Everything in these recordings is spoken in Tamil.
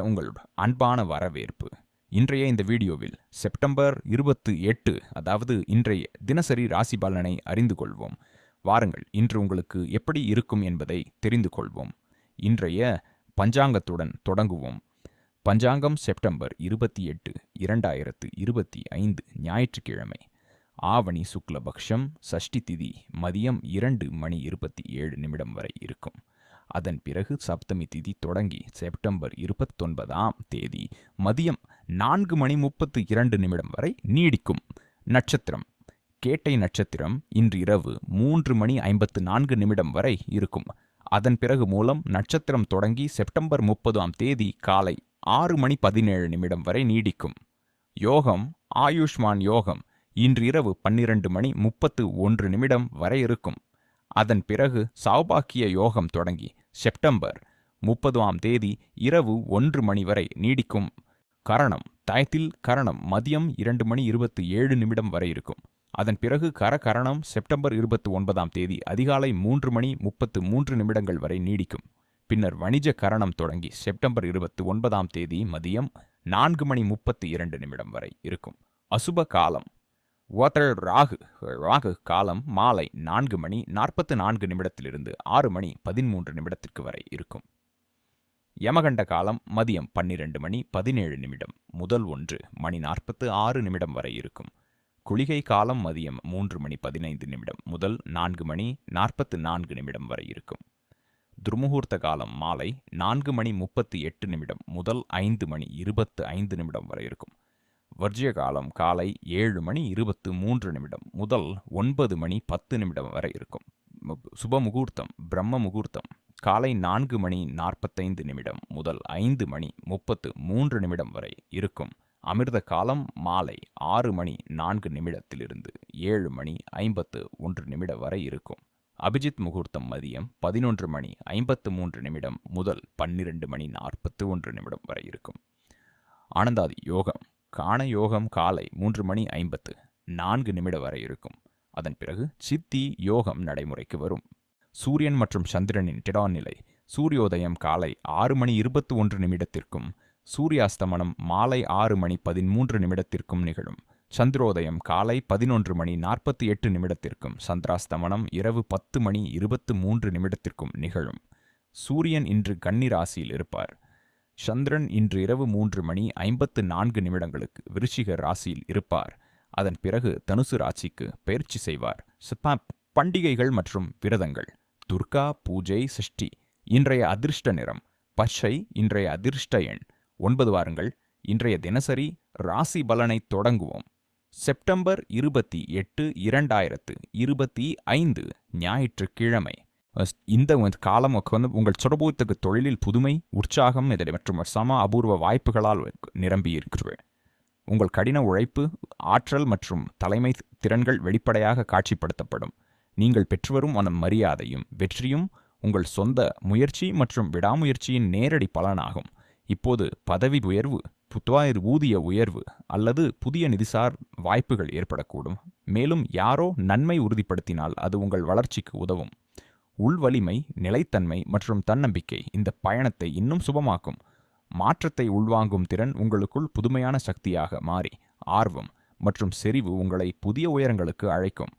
உங்கள் அன்பான வரவேற்பு. இன்றைய இந்த வீடியோவில் செப்டம்பர் 28, அதாவது இன்றைய தினசரி ராசி பலனை அறிந்து கொள்வோம். வாருங்கள், இன்று உங்களுக்கு எப்படி இருக்கும் என்பதை தெரிந்து கொள்வோம். இன்றைய பஞ்சாங்கத்துடன் தொடங்குவோம். பஞ்சாங்கம் செப்டம்பர் 28, 2025 ஞாயிற்றுக்கிழமை. ஆவணி சுக்லபக்ஷம், சஷ்டி திதி மதியம் 2:27 வரை இருக்கும். அதன் பிறகு சப்தமி திதி தொடங்கி செப்டம்பர் 29ஆம் தேதி மதியம் 4:32 வரை நீடிக்கும். நட்சத்திரம் கேட்டை நட்சத்திரம் இன்று இரவு 3:54 வரை இருக்கும். அதன் பிறகு மூலம் நட்சத்திரம் தொடங்கி செப்டம்பர் 30ஆம் தேதி காலை 6:17 வரை நீடிக்கும். யோகம் ஆயுஷ்மான் யோகம் இன்று இரவு 12:31 வரை இருக்கும். அதன் பிறகு சௌபாக்கிய யோகம் தொடங்கி செப்டம்பர் 30ஆம் தேதி இரவு 1 வரை நீடிக்கும். கரணம் தயத்தில் கரணம் மதியம் 2:27 வரை இருக்கும். அதன் பிறகு கரணம் செப்டம்பர் 29ஆம் தேதி அதிகாலை 3:33 வரை நீடிக்கும். பின்னர் வணிஜ கரணம் தொடங்கி செப்டம்பர் 29ஆம் தேதி மதியம் 4:32 வரை இருக்கும். அசுப காலம் ராகு காலம் மாலை 4:44 6:13 வரை இருக்கும். யமகண்ட காலம் மதியம் 12:17 முதல் 1:46 வரை இருக்கும். குளிகை காலம் மதியம் 3:15 முதல் 4:44 வரை இருக்கும். துர்முகூர்த்த காலம் மாலை 4:38 முதல் 5:25 வரை இருக்கும். வர்ஜ்ய காலம் காலை 7:23 முதல் 9:10 வரை இருக்கும். சுப முகூர்த்தம் பிரம்ம முகூர்த்தம் காலை 4:45 முதல் 5:33 வரை இருக்கும். அமிர்த காலம் மாலை 6:04 7:51 வரை இருக்கும். அபிஜித் முகூர்த்தம் மதியம் 11:53 முதல் 12:41 வரை இருக்கும். ஆனந்தாதி யோகம் காண யோகம் காலை 3:54 வரை இருக்கும். அதன் பிறகு சித்தி யோகம் நடைமுறைக்கு வரும். சூரியன் மற்றும் சந்திரனின் திடாநிலை சூரியோதயம் காலை 6:21 சூரியாஸ்தமனம் மாலை 6:13 நிகழும். சந்திரோதயம் காலை 11:48 சந்திராஸ்தமனம் இரவு 10:23 நிகழும். சூரியன் இன்று கன்னி ராசியில் இருப்பார். சந்திரன் இன்று இரவு 3:54 விருச்சிக ராசியில் இருப்பார். அதன் பிறகு தனுசு ராசிக்கு பயிற்சி செய்வார். பண்டிகைகள் மற்றும் விரதங்கள். துர்கா பூஜை சஷ்டி. இன்றைய அதிர்ஷ்ட நிறம் பச்சை. இன்றைய அதிர்ஷ்ட எண் 9. வாருங்கள், இன்றைய தினசரி ராசி பலனை தொடங்குவோம். செப்டம்பர் 28, 2025 ஞாயிற்றுக்கிழமை. இந்த காலம் உங்கள் சொரபூத்துக்கு தொழிலில் புதுமை, உற்சாகம் மற்றும் சம அபூர்வ வாய்ப்புகளால் நிரம்பி இருக்கிறது. உங்கள் கடின உழைப்பு, ஆற்றல் மற்றும் தலைமை திறன்கள் வெளிப்படையாக காட்சிப்படுத்தப்படும். நீங்கள் பெற்றுவரும் மரியாதையும் வெற்றியும் உங்கள் சொந்த முயற்சி மற்றும் விடாமுயற்சியின் நேரடி பலனாகும். இப்போது பதவி உயர்வு, ஊதிய உயர்வு அல்லது புதிய நிதிசார் வாய்ப்புகள் ஏற்படக்கூடும். மேலும் யாரோ நன்மை உறுதிப்படுத்தினால் அது உங்கள் வளர்ச்சிக்கு உதவும். உள்வலிமை, நிலைத்தன்மை மற்றும் தன்னம்பிக்கை இந்த பயணத்தை இன்னும் சுபமாக்கும். மாற்றத்தை உள்வாங்கும் திறன் உங்களுக்குள் புதுமையான சக்தியாக மாறி ஆர்வம் மற்றும் செறிவு உங்களை புதிய உயரங்களுக்கு அழைக்கும்.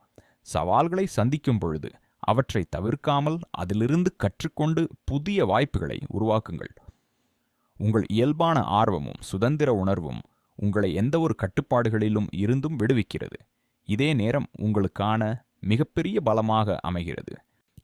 சவால்களை சந்திக்கும் பொழுது அவற்றை தவிர்க்காமல் அதிலிருந்து கற்றுக்கொண்டு புதிய வாய்ப்புகளை உருவாக்குங்கள். உங்கள் இயல்பான ஆர்வமும் சுதந்திர உணர்வும் உங்களை எந்தவொரு கட்டுப்பாடுகளிலும் இருந்தும் விடுவிக்கிறது. இதே நேரம் உங்களுக்கான மிகப்பெரிய பலமாக அமைகிறது.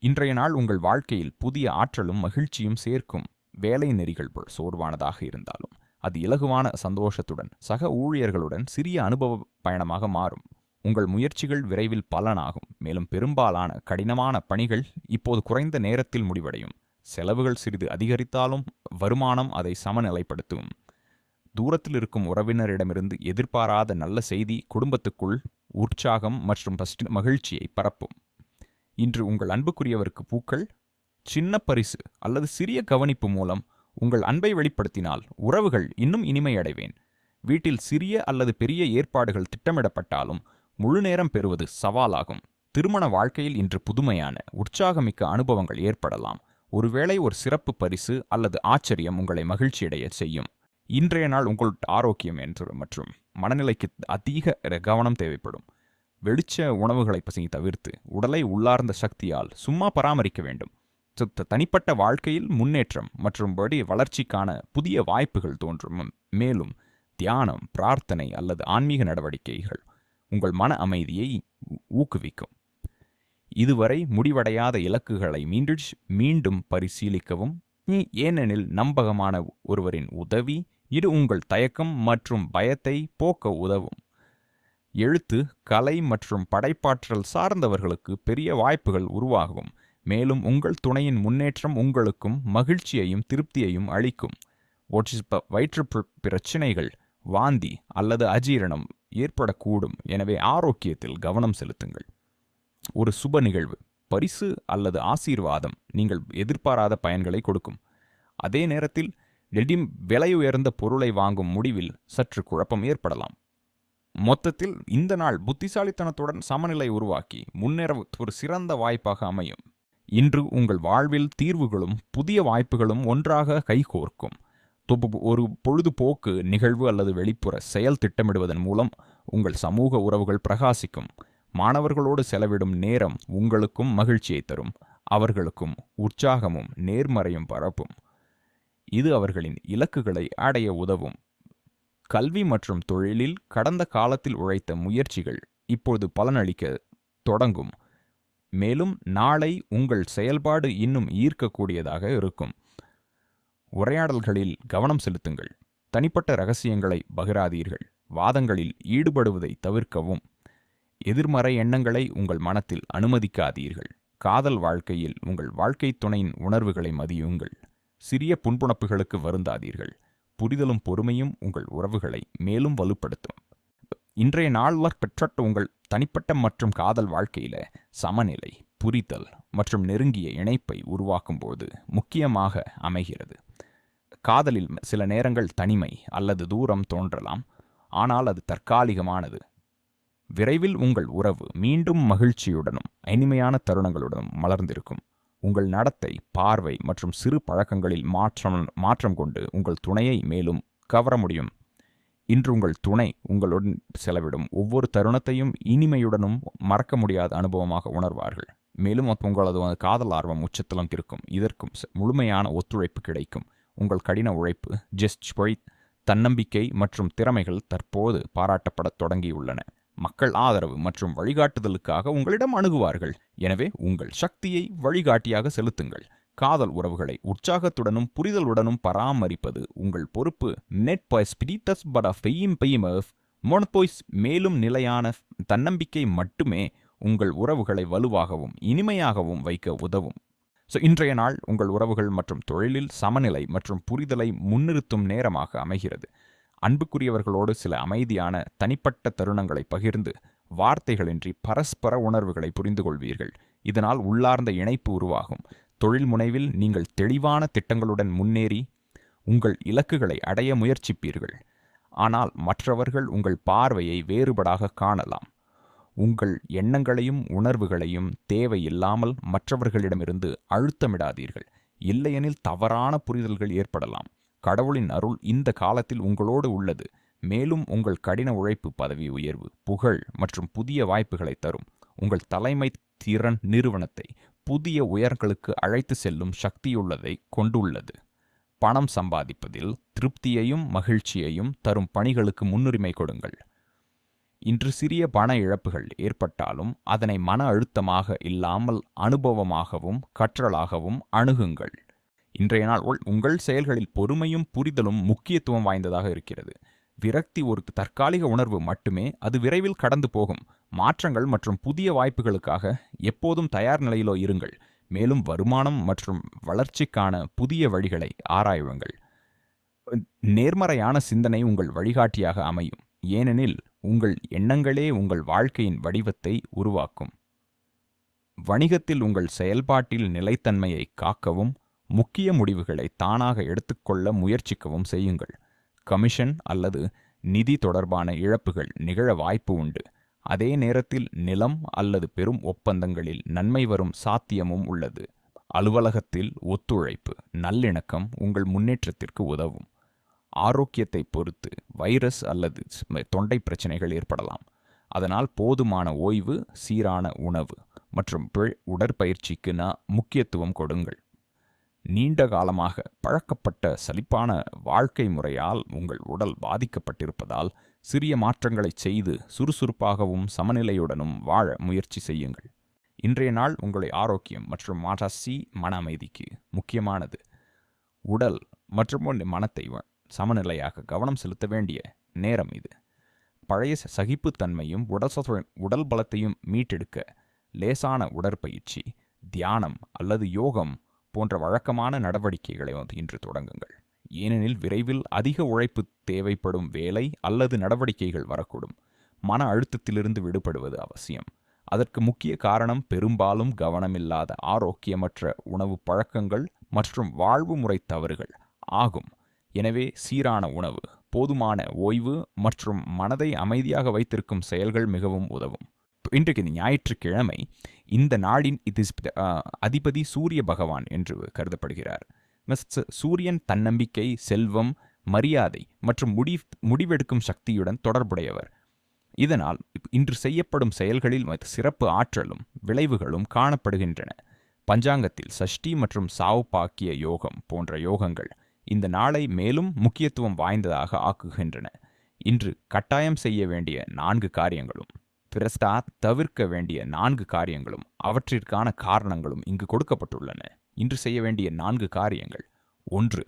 இன்றைய நாள் உங்கள் வாழ்க்கையில் புதிய ஆற்றலும் மகிழ்ச்சியும் சேர்க்கும். வேலை நெறிகள் சோர்வானதாக இருந்தாலும் அது இலகுவான சந்தோஷத்துடன் சக ஊழியர்களுடன் சிறிய அனுபவ பயணமாக மாறும். உங்கள் முயற்சிகள் விரைவில் பலனாகும். மேலும் பெரும்பாலான கடினமான பணிகள் இப்போது குறைந்த நேரத்தில் முடிவடையும். செலவுகள் சிறிது அதிகரித்தாலும் வருமானம் அதை சமநிலைப்படுத்தும். தூரத்தில் இருக்கும் உறவினரிடமிருந்து எதிர்பாராத நல்ல செய்தி குடும்பத்துக்குள் உற்சாகம் மற்றும் மகிழ்ச்சியை பரப்பும். இன்று உங்கள் அன்புக்குரியவருக்கு பூக்கள், சின்ன பரிசு அல்லது சிறிய கவனிப்பு மூலம் உங்கள் அன்பை வெளிப்படுத்தினால் உறவுகள் இன்னும் இனிமையடைவேன். வீட்டில் சிறிய அல்லது பெரிய ஏற்பாடுகள் திட்டமிடப்பட்டாலும் முழு நேரம் பெறுவது சவாலாகும். திருமண வாழ்க்கையில் இன்று புதுமையான உற்சாகமிக்க அனுபவங்கள் ஏற்படலாம். ஒருவேளை ஒரு சிறப்பு பரிசு அல்லது ஆச்சரியம் உங்களை மகிழ்ச்சியடைய செய்யும். இன்றைய நாள் உங்கள் ஆரோக்கியம் மற்றும் மனநிலைக்கு அதிக கவனம் தேவைப்படும். வெளிச்ச உணவுகளை தவிர்த்து உடலை உள்ளார்ந்த சக்தியால் சும்மா பராமரிக்க வேண்டும். தனிப்பட்ட வாழ்க்கையில் முன்னேற்றம் மற்றும் வளர்ச்சிக்கான புதிய வாய்ப்புகள் தோன்றும். மேலும் தியானம், பிரார்த்தனை அல்லது ஆன்மீக நடவடிக்கைகள் உங்கள் மன அமைதியை ஊக்குவிக்கும். இதுவரை முடிவடையாத இலக்குகளை மீண்டும் பரிசீலிக்கவும், ஏனெனில் நம்பகமான ஒருவரின் உதவி இது உங்கள் தயக்கம் மற்றும் பயத்தை போக்க உதவும். எழுத்து, கலை மற்றும் படைப்பாற்றல் சார்ந்தவர்களுக்கு பெரிய வாய்ப்புகள் உருவாகும். மேலும் உங்கள் துணையின் முன்னேற்றம் உங்களுக்கும் மகிழ்ச்சியையும் திருப்தியையும் அளிக்கும். வயிற்று பிரச்சினைகள், வாந்தி அல்லது அஜீரணம் ஏற்படக்கூடும். எனவே ஆரோக்கியத்தில் கவனம் செலுத்துங்கள். ஒரு சுப நிகழ்வு, பரிசு அல்லது ஆசீர்வாதம் நீங்கள் எதிர்பாராத பயன்களை கொடுக்கும். அதே நேரத்தில் விலை உயர்ந்த பொருளை வாங்கும் முடிவில் சற்று குழப்பம் ஏற்படலாம். மொத்தத்தில் இந்த நாள் புத்திசாலித்தனத்துடன் சமநிலை உருவாக்கி முன்னேற ஒரு சிறந்த வாய்ப்பாக அமையும். இன்று உங்கள் வாழ்வில் தீர்வுகளும் புதிய வாய்ப்புகளும் ஒன்றாக கைகோர்க்கும். ஒரு பொழுதுபோக்கு நிகழ்வு அல்லது வெளிப்புற செயல் திட்டமிடுவதன் மூலம் உங்கள் சமூக உறவுகள் பிரகாசிக்கும். மாணவர்களோடு செலவிடும் நேரம் உங்களுக்கும் மகிழ்ச்சியை தரும். அவர்களுக்கும் உற்சாகமும் நேர்மறையும் பரப்பும். இது அவர்களின் இலக்குகளை அடைய உதவும். கல்வி மற்றும் தொழிலில் கடந்த காலத்தில் உழைத்த முயற்சிகள் இப்போது பலனளிக்க தொடங்கும். மேலும் நாளை உங்கள் செயல்பாடு இன்னும் ஈர்க்கக்கூடியதாக இருக்கும். உரையாடல்களில் கவனம் செலுத்துங்கள். தனிப்பட்ட இரகசியங்களை பகிராதீர்கள். வாதங்களில் ஈடுபடுவதை தவிர்க்கவும். எதிர்மறை எண்ணங்களை உங்கள் மனத்தில் அனுமதிக்காதீர்கள். காதல் வாழ்க்கையில் உங்கள் வாழ்க்கை துணையின் உணர்வுகளை மதியுங்கள். சிறிய புண்புணப்புகளுக்கு வருந்தாதீர்கள். புரிதலும் பொறுமையும் உங்கள் உறவுகளை மேலும் வலுப்படுத்தும். இன்றைய நாளில் பெற்ற உங்கள் தனிப்பட்ட மற்றும் காதல் வாழ்க்கையில சமநிலை, புரிதல் மற்றும் நெருங்கிய இணைப்பை உருவாக்கும்போது முக்கியமாக அமைகிறது. காதலில் சில நேரங்கள் தனிமை அல்லது தூரம் தோன்றலாம், ஆனால் அது தற்காலிகமானது. விரைவில் உங்கள் உறவு மீண்டும் மகிழ்ச்சியுடனும் இனிமையான தருணங்களுடனும் மலர்ந்திருக்கும். உங்கள் நடத்தை, பார்வை மற்றும் சிறு பழக்கங்களில் மாற்றம் கொண்டு உங்கள் துணையை மேலும் கவர முடியும். இன்று உங்கள் துணை உங்களுடன் செலவிடும் ஒவ்வொரு தருணத்தையும் இனிமையுடனும் மறக்க முடியாத அனுபவமாக உணர்வார்கள். மேலும் உங்களது காதல் ஆர்வம் உச்சத்திலும் இருக்கும். இதற்கும் முழுமையான ஒத்துழைப்பு கிடைக்கும். உங்கள் கடின உழைப்பு, தன்னம்பிக்கை மற்றும் திறமைகள் தற்போது பாராட்டப்படத் தொடங்கியுள்ளன. மக்கள் ஆதரவு மற்றும் வழிகாட்டுதலுக்காக உங்களிடம் அணுகுவார்கள். எனவே உங்கள் சக்தியை வழிகாட்டியாக செலுத்துங்கள். காதல் உறவுகளை உற்சாகத்துடனும் புரிதலுடனும் பராமரிப்பது உங்கள் பொறுப்பு. மேலும் நிலையான தன்னம்பிக்கை மட்டுமே உங்கள் உறவுகளை வலுவாகவும் இனிமையாகவும் வைக்க உதவும். இன்றைய நாள் உங்கள் உறவுகள் மற்றும் தொழிலில் சமநிலை மற்றும் புரிதலை முன்னிறுத்தும் நேரமாக அமைகிறது. அன்புக்குரியவர்களோடு சில அமைதியான தனிப்பட்ட தருணங்களை பகிர்ந்து வார்த்தைகளின்றி பரஸ்பர உணர்வுகளை புரிந்து கொள்வீர்கள். இதனால் உள்ளார்ந்த இணைப்பு உருவாகும். தொழில் முனைவில் நீங்கள் தெளிவான திட்டங்களுடன் முன்னேறி உங்கள் இலக்குகளை அடைய முயற்சிப்பீர்கள். ஆனால் மற்றவர்கள் உங்கள் பார்வையை வேறுபடாக காணலாம். உங்கள் எண்ணங்களையும் உணர்வுகளையும் தேவையில்லாமல் மற்றவர்களிடமிருந்து அழுத்தமிடாதீர்கள். இல்லையெனில் தவறான புரிதல்கள் ஏற்படலாம். கடவுளின் அருள் இந்த காலத்தில் உங்களோடு உள்ளது. மேலும் உங்கள் கடின உழைப்பு பதவி உயர்வு, புகழ் மற்றும் புதிய வாய்ப்புகளை தரும். உங்கள் தலைமை திறன் நிறுவனத்தை புதிய உயரங்களுக்கு அழைத்து செல்லும் சக்தியுள்ளதை கொண்டுள்ளது. பணம் சம்பாதிப்பதில் திருப்தியையும் மகிழ்ச்சியையும் தரும் பணிகளுக்கு முன்னுரிமை கொடுங்கள். இன்று சிறிய பண இழப்புகள் ஏற்பட்டாலும் அதனை மன அழுத்தமாக இல்லாமல் அனுபவமாகவும் கற்றலாகவும் அணுகுங்கள். இன்றைய நாள் உங்கள் செயல்களில் பொறுமையும் புரிதலும் முக்கியத்துவம் வாய்ந்ததாக இருக்கிறது. விரக்தி ஒரு தற்காலிக உணர்வு மட்டுமே, அது விரைவில் கடந்து போகும். மாற்றங்கள் மற்றும் புதிய வாய்ப்புகளுக்காக எப்போதும் தயார் நிலையிலோ இருங்கள். மேலும் வருமானம் மற்றும் வளர்ச்சிக்கான புதிய வழிகளை ஆராயுங்கள். நேர்மறையான சிந்தனை உங்கள் வழிகாட்டியாக அமையும், ஏனெனில் உங்கள் எண்ணங்களே உங்கள் வாழ்க்கையின் வடிவத்தை உருவாக்கும். வணிகத்தில் உங்கள் செயல்பாட்டில் நிலைத்தன்மையை காக்கவும் முக்கிய முடிவுகளை தானாக எடுத்துக்கொள்ள முயற்சிக்கவும் செய்யுங்கள். கமிஷன் அல்லது நிதி தொடர்பான இழப்புகள் நிகழ வாய்ப்பு உண்டு. அதே நேரத்தில் நிலம் அல்லது பெரும் ஒப்பந்தங்களில் நன்மை வரும் சாத்தியமும் உள்ளது. அலுவலகத்தில் ஒத்துழைப்பு, நல்லிணக்கம் உங்கள் முன்னேற்றத்திற்கு உதவும். ஆரோக்கியத்தை பொறுத்து வைரஸ் அல்லது தொண்டை பிரச்சனைகள் ஏற்படலாம். அதனால் போதுமான ஓய்வு, சீரான உணவு மற்றும் உடற்பயிற்சிக்கு முக்கியத்துவம் கொடுங்கள். நீண்ட காலமாக பழக்கப்பட்ட சலிப்பான வாழ்க்கை முறையால் உங்கள் உடல் பாதிக்கப்பட்டிருப்பதால் சிறிய மாற்றங்களை செய்து சுறுசுறுப்பாகவும் சமநிலையுடனும் வாழ முயற்சி செய்யுங்கள். இன்றைய நாள் உங்களை ஆரோக்கியம் மற்றும் மன அமைதிக்கு முக்கியமானது. உடல் மற்றும் மனத்தை சமநிலையாக கவனம் செலுத்த வேண்டிய நேரம் இது. பழைய சகிப்புத்தன்மையும் உடல் பலத்தையும் மீட்டெடுக்க லேசான உடற்பயிற்சி, தியானம் அல்லது யோகம் போன்ற வழக்கமான நடவடிக்கைகளை இன்று தொடங்குங்கள். ஏனெனில் விரைவில் அதிக உழைப்பு தேவைப்படும் வேலை அல்லது நடவடிக்கைகள் வரக்கூடும். மன அழுத்தத்திலிருந்து விடுபடுவது அவசியம். அதற்கு முக்கிய காரணம் பெரும்பாலும் கவனமில்லாத ஆரோக்கியமற்ற உணவு பழக்கங்கள் மற்றும் வாழ்வு முறை தவறுகள் ஆகும். எனவே சீரான உணவு, போதுமான ஓய்வு மற்றும் மனதை அமைதியாக வைத்திருக்கும் செயல்கள் மிகவும் உதவும். இன்றைக்கு ஞாயிற்றுக்கிழமை இந்த நாளின் அதிபதி சூரிய பகவான் என்று கருதப்படுகிறார். சூரியன் தன்னம்பிக்கை, செல்வம், மரியாதை மற்றும் முடிவெடுக்கும் சக்தியுடன் தொடர்புடையவர். இதனால் இன்று செய்யப்படும் செயல்களில் சிறப்பு ஆற்றலும் விளைவுகளும் காணப்படுகின்றன. பஞ்சாங்கத்தில் சஷ்டி மற்றும் சாவுபாக்கிய யோகம் போன்ற யோகங்கள் இந்த நாளை மேலும் முக்கியத்துவம் வாய்ந்ததாக ஆக்குகின்றன. இன்று கட்டாயம் செய்ய வேண்டிய 4 காரியங்களும் தவிர்க்க வேண்டிய 4 காரியங்களும் அவற்றிற்கான காரணங்களும் இங்கு கொடுக்கப்பட்டுள்ளன. இன்று செய்ய வேண்டிய 4 காரியங்கள்: 1.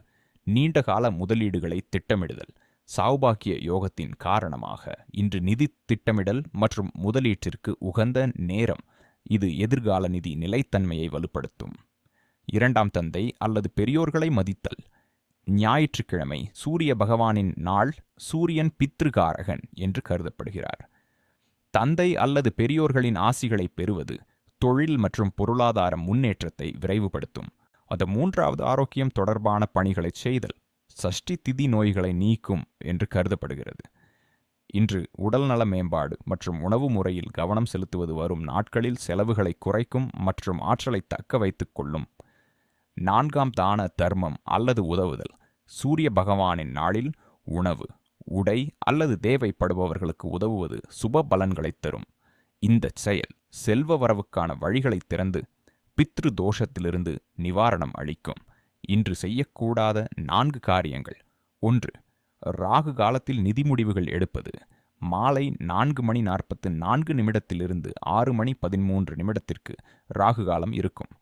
நீண்டகால முதலீடுகளை திட்டமிடுதல். சௌபாக்கிய யோகத்தின் காரணமாக இன்று நிதி திட்டமிடல் மற்றும் முதலீட்டிற்கு உகந்த நேரம். இது எதிர்கால நிதி நிலைத்தன்மையை வலுப்படுத்தும். 2. தந்தை அல்லது பெரியோர்களை மதித்தல். ஞாயிற்றுக்கிழமை சூரிய பகவானின் நாள். சூரியன் பித்ருகாரகன் என்று கருதப்படுகிறார். தந்தை அல்லது பெரியோர்களின் ஆசிகளை பெறுவது தொழில் மற்றும் பொருளாதார முன்னேற்றத்தை விரைவுபடுத்தும். அது 3வது ஆரோக்கியம் தொடர்பான பணிகளை செய்தல். சஷ்டி திதி நோய்களை நீக்கும் என்று கருதப்படுகிறது. இன்று உடல்நல மேம்பாடு மற்றும் உணவு முறையில் கவனம் செலுத்துவது வரும் நாட்களில் செலவுகளை குறைக்கும் மற்றும் ஆற்றலை தக்க வைத்துக் கொள்ளும். 4. தான தர்மம் அல்லது உதவுதல். சூரிய பகவானின் நாளில் உணவு, உடை அல்லது தேவைப்படுபவர்களுக்கு உதவுவது சுப பலன்களை தரும். இந்த செயல் செல்வ வரவுக்கான வழிகளை திறந்து பித்ரு தோஷத்திலிருந்து நிவாரணம் அளிக்கும். இன்று செய்யக்கூடாத 4 காரியங்கள்: 1. ராகு காலத்தில் நிதி முடிவுகள் எடுப்பது. மாலை 4:44 6:13 ராகு காலம் இருக்கும்.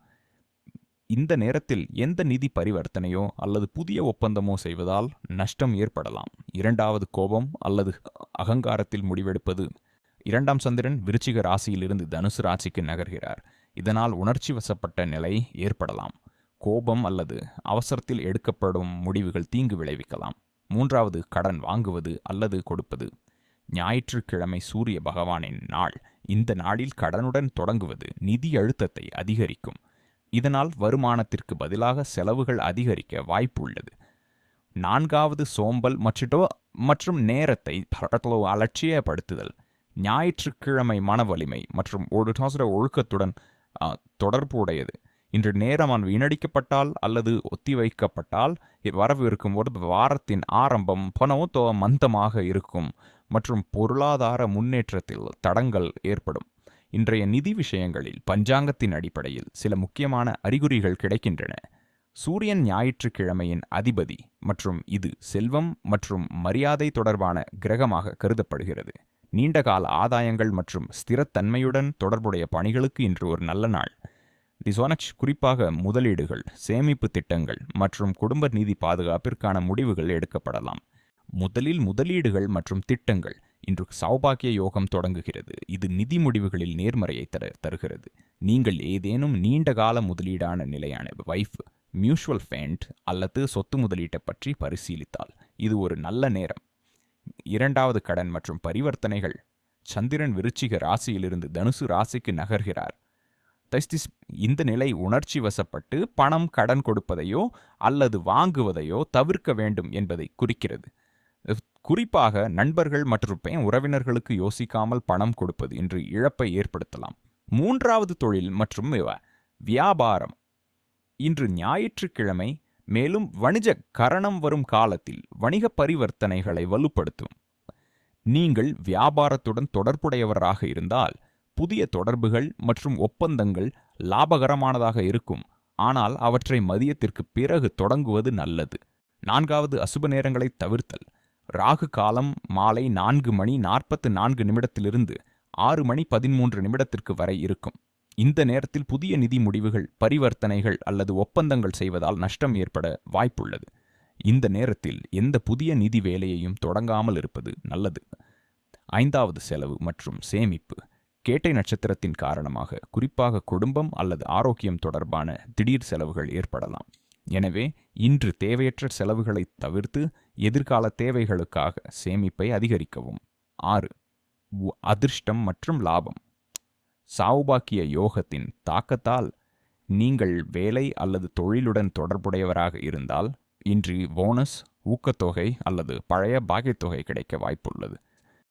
இந்த நேரத்தில் எந்த நிதி பரிவர்த்தனையோ அல்லது புதிய ஒப்பந்தமோ செய்வதால் நஷ்டம் ஏற்படலாம். 2. கோபம் அல்லது அகங்காரத்தில் முடிவெடுப்பது. 2. சந்திரன் விருச்சிக ராசியிலிருந்து தனுசு ராசிக்கு நகர்கிறார். இதனால் உணர்ச்சி வசப்பட்ட நிலை ஏற்படலாம். கோபம் அல்லது அவசரத்தில் எடுக்கப்படும் முடிவுகள் தீங்கு விளைவிக்கலாம். 3. கடன் வாங்குவது அல்லது கொடுப்பது. ஞாயிற்றுக்கிழமை சூரிய பகவானின் நாள். இந்த நாளில் கடனுடன் தொடங்குவது நிதி அழுத்தத்தை அதிகரிக்கும். இதனால் வருமானத்திற்கு பதிலாக செலவுகள் அதிகரிக்க வாய்ப்பு உள்ளது. 4. சோம்பல் மற்றும் நேரத்தை அலட்சியப்படுத்துதல். ஞாயிற்றுக்கிழமை மன வலிமை மற்றும் ஒழுக்கத்துடன் தொடர்புடையது. இன்று நேரம் வீணடிக்கப்பட்டால் அல்லது ஒத்திவைக்கப்பட்டால் வரவு இருக்கும்போது வாரத்தின் ஆரம்பம் மந்தமாக இருக்கும் மற்றும் பொருளாதார முன்னேற்றத்தில் தடங்கள் ஏற்படும். இன்றைய நிதி விஷயங்களில் பஞ்சாங்கத்தின் அடிப்படையில் சில முக்கியமான அறிகுறிகள் கிடைக்கின்றன. சூரியன் ஞாயிற்றுக்கிழமையின் அதிபதி மற்றும் இது செல்வம் மற்றும் மரியாதை தொடர்பான கிரகமாக கருதப்படுகிறது. நீண்டகால ஆதாயங்கள் மற்றும் ஸ்திரத்தன்மையுடன் தொடர்புடைய பணிகளுக்கு இன்று ஒரு நல்ல நாள். குறிப்பாக முதலீடுகள், சேமிப்பு திட்டங்கள் மற்றும் குடும்ப நிதி பாதுகாப்பிற்கான முடிவுகள் எடுக்கப்படலாம். முதலில் முதலீடுகள் மற்றும் திட்டங்கள். இன்று சௌபாக்கிய யோகம் தொடங்குகிறது. இது நிதி முடிவுகளில் நேர்மறையை தருகிறது. நீங்கள் ஏதேனும் நீண்டகால முதலீடான நிலையான மியூச்சுவல் ஃபண்ட் அல்லது சொத்து முதலீட்டை பற்றி பரிசீலித்தால் இது ஒரு நல்ல நேரம். 2. கடன் மற்றும் பரிவர்த்தனைகள். சந்திரன் விருச்சிக ராசியிலிருந்து தனுசு ராசிக்கு நகர்கிறார். இந்த நிலை உணர்ச்சி வசப்பட்டு பணம் கடன் கொடுப்பதையோ அல்லது வாங்குவதையோ தவிர்க்க வேண்டும் என்பதை குறிக்கிறது. குறிப்பாக நண்பர்கள் மற்றும் உறவினர்களுக்கு யோசிக்காமல் பணம் கொடுப்பது இன்று இழப்பை ஏற்படுத்தலாம். 3. தொழில் மற்றும் வியாபாரம். இன்று ஞாயிற்றுக்கிழமை, மேலும் வணிக கரணம் வரும் காலத்தில் வணிக பரிவர்த்தனைகளை வலுப்படுத்தும். நீங்கள் வியாபாரத்துடன் தொடர்புடையவராக இருந்தால் புதிய தொடர்புகள் மற்றும் ஒப்பந்தங்கள் லாபகரமானதாக இருக்கும், ஆனால் அவற்றை மதியத்திற்கு பிறகு தொடங்குவது நல்லது. 4வது, அசுப நேரங்களை தவிர்த்தல். ராகு காலம் மாலை 4:44 6:13 வரை இருக்கும். இந்த நேரத்தில் புதிய நிதி முடிவுகள், பரிவர்த்தனைகள் அல்லது ஒப்பந்தங்கள் செய்வதால் நஷ்டம் ஏற்பட வாய்ப்புள்ளது. இந்த நேரத்தில் எந்த புதிய நிதி வேலையையும் தொடங்காமல் இருப்பது நல்லது. 5வது, செலவு மற்றும் சேமிப்பு. கேட்டை நட்சத்திரத்தின் காரணமாக குறிப்பாக குடும்பம் அல்லது ஆரோக்கியம் தொடர்பான திடீர் செலவுகள் ஏற்படலாம். எனவே இன்று தேவையற்ற செலவுகளை தவிர்த்து எதிர்கால தேவைகளுக்காக சேமிப்பை அதிகரிக்கவும். 6. அதிர்ஷ்டம் மற்றும் லாபம். சௌபாக்கிய யோகத்தின் தாக்கத்தால் நீங்கள் வேலை அல்லது தொழிலுடன் தொடர்புடையவராக இருந்தால் இன்று போனஸ், ஊக்கத்தொகை அல்லது பழைய பாக்கியத்தொகை கிடைக்க வாய்ப்புள்ளது.